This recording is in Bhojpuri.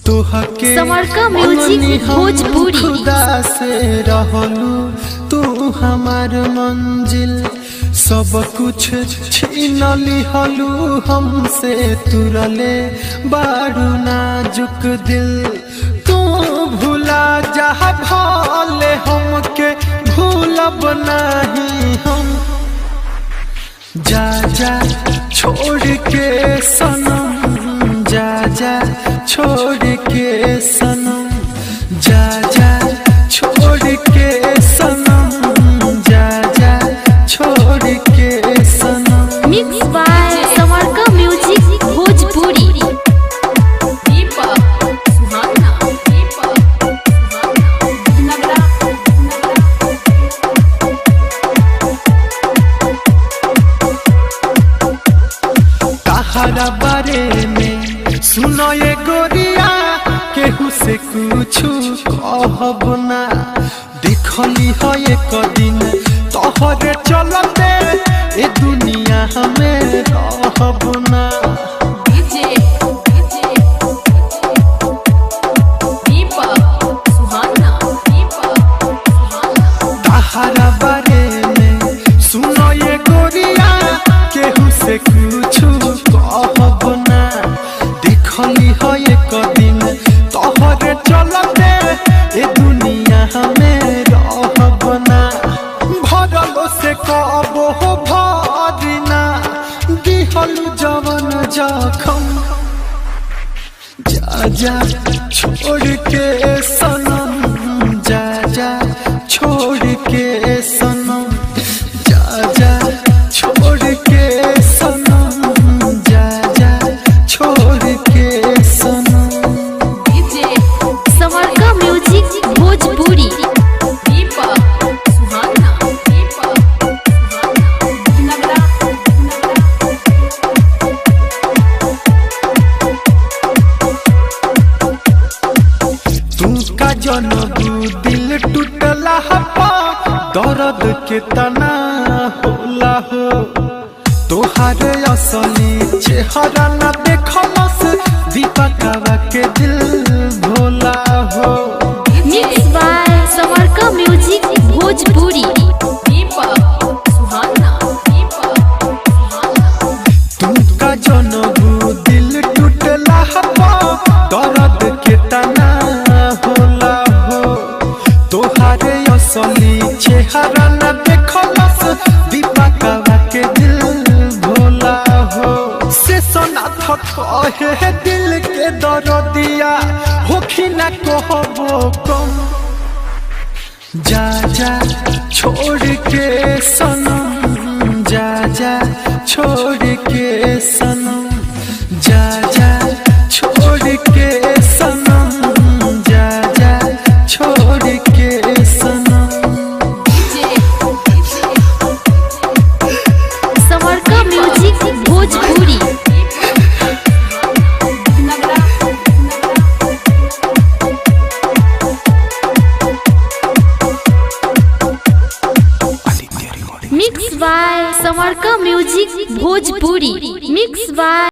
समरका म्यूजिक भोजपुरी खुदा से रहलू तू हमार मंजिल सब कुछ छीन लिहलू हमसे तुरले बारू नाजुक दिल तू भूला जा भले हमके भूलब नहीं हम जा जा छोड़ के सनम जा जा छोड़ के सनम जा जा छोड़ के सनम जा जा छोड़ के सनम। मिक्स बाय समरका म्यूजिक भोजपुरी। तहरा बारे में सुनो ये गोरिया केहू से कुछ कहब ना देखली हो एक दिन तोहरे चलते ए दुनिया हमें रहब ना। तहरा बारे में सुनो ये गोरिया केहू से कुछ कहब ना देखली हो एक दिन तोहरे चलते ए दुनिया हमें रहब ना। भरलो से कहब हो भरिना दिहलू जवन जखम जा जा छोड़ के सनम जा जा छोड़ के सनम जा जा छोड़ के सनम जा जा छोड़ के सनम। समरका म्यूजिक भोजपुरी। तू का जनबू दिल टूटला हपा दर्द के तना होला हो तोहार असली चेहरा न देखलस दीपकवा के दिल भोला हो। मिक्स बाय समरका म्यूजिक भोजपुरी। तू का जनबू दिल टूटला हपा दर्द के तना होला हो तोहार असली चेहरा न देखलस दीपकवा के दिल भोला हो। से सोनाथ कहे दिल के दर्दिया होखी न कहबो कम जा जा छोड़ के सनम जा जा छोड़ के सनम जा जा छोड़ के सनम जा जा छोड़ के सनम। समरका म्यूजिक भोजपुरी। मिक्स बाय समरका म्यूजिक भोजपुरी। Mix by